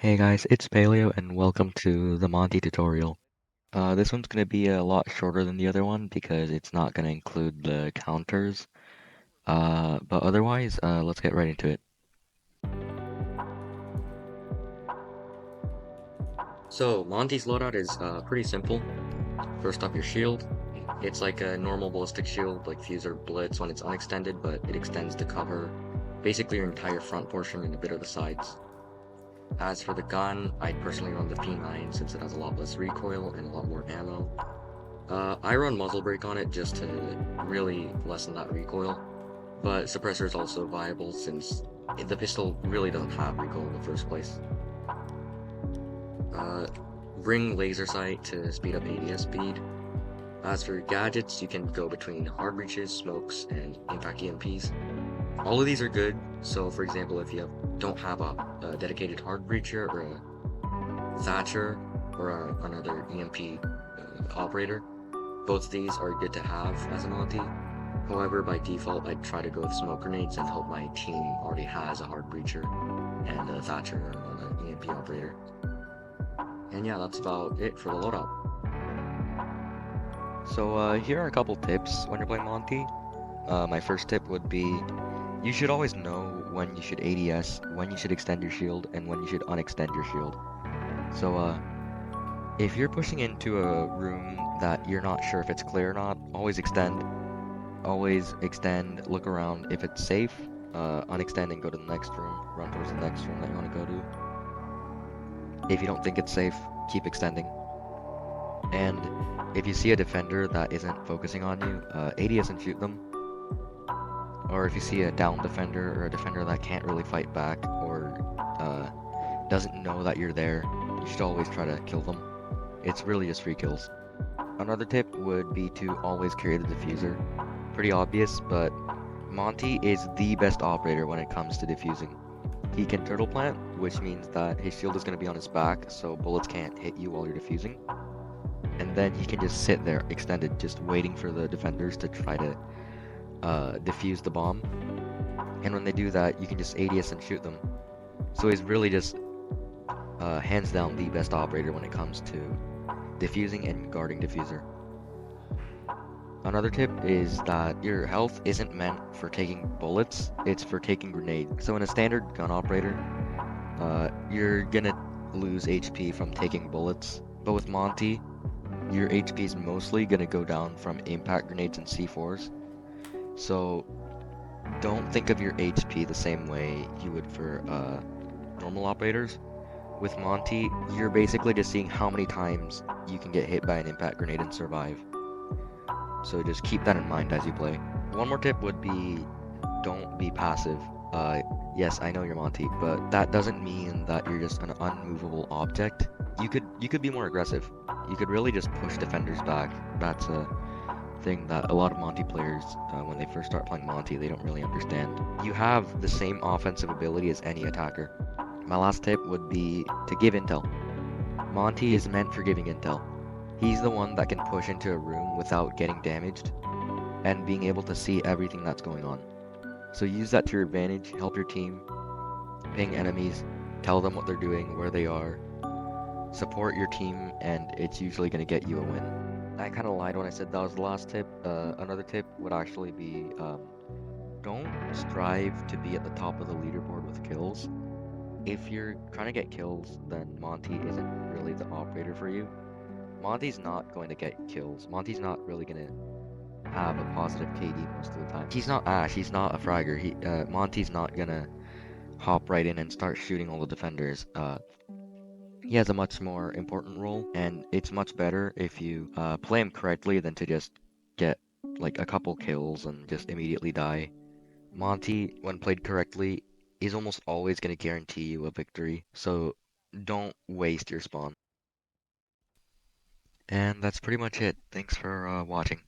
Hey guys, it's Paleo and welcome to the Monty tutorial. This one's going to be a lot shorter than the other one because it's not going to include the counters. But otherwise, let's get right into it. So, Monty's loadout is pretty simple. First up, your shield. It's like a normal ballistic shield, like Fuse or Blitz when it's unextended, but it extends to cover basically your entire front portion and a bit of the sides. As for the gun, I'd personally run the P9 since it has a lot less recoil and a lot more ammo. I run muzzle brake on it just to really lessen that recoil, but suppressor is also viable since the pistol really doesn't have recoil in the first place. Uh, Bring laser sight to speed up ADS speed. As for gadgets, you can go between hard breaches, smokes, and impact EMPs. All of these are good, so for example, if you don't have a dedicated hard breacher or a thatcher or another EMP operator, both of these are good to have as a Monty. However, by default, I'd try to go with smoke grenades and hope my team already has a hard breacher and a thatcher on an EMP operator. And yeah, that's about it for the loadout. So here are a couple tips when you're playing Monty. My first tip would be you should always know when you should ADS, when you should extend your shield, and when you should unextend your shield. So if you're pushing into a room that you're not sure if it's clear or not, always extend. Always extend, look around. If it's safe, unextend and go to the next room. Run towards the next room that you want to go to. If you don't think it's safe, keep extending. And if you see a defender that isn't focusing on you, ADS and shoot them. Or if you see a down defender or a defender that can't really fight back or doesn't know that you're there, you should always try to kill them. It's really just free kills. Another tip would be to always carry the diffuser. Pretty obvious, but Monty is the best operator when it comes to diffusing. He can turtle plant, which means that his shield is going to be on his back, so bullets can't hit you while you're diffusing. And then he can just sit there, extended, just waiting for the defenders to try to defuse the bomb. And when they do that, you can just ADS and shoot them. So he's really just hands down the best operator when it comes to diffusing and guarding diffuser. Another tip is that your health isn't meant for taking bullets, it's for taking grenades. So in a standard gun operator, you're gonna lose HP from taking bullets, but with Monty, your HP is mostly gonna go down from impact grenades and C4s. So don't think of your HP the same way you would for normal operators. With Monty, you're basically just seeing how many times you can get hit by an impact grenade and survive. So just keep that in mind as you play. One more tip would be don't be passive. Yes, I know you're Monty, but that doesn't mean that you're just an unmovable object. You could be more aggressive. You could really just push defenders back. That's a thing that a lot of Monty players, when they first start playing Monty, they don't really understand. You have the same offensive ability as any attacker. My last tip would be to give intel. Monty is meant for giving intel. He's the one that can push into a room without getting damaged and being able to see everything that's going on. So use that to your advantage, help your team, ping enemies, tell them what they're doing, where they are, support your team, and it's usually going to get you a win. I kind of lied when I said that was the last tip. Another tip would actually be don't strive to be at the top of the leaderboard with kills. If you're trying to get kills, then Monty isn't really the operator for you. Monty's not going to get kills. Monty's not really going to have a positive KD most of the time. He's not Ash, he's not a fragger. Monty's not going to hop right in and start shooting all the defenders. He has a much more important role, and it's much better if you play him correctly than to just get like a couple kills and just immediately die. Monty, when played correctly, is almost always going to guarantee you a victory, so don't waste your spawn. And that's pretty much it. Thanks for watching.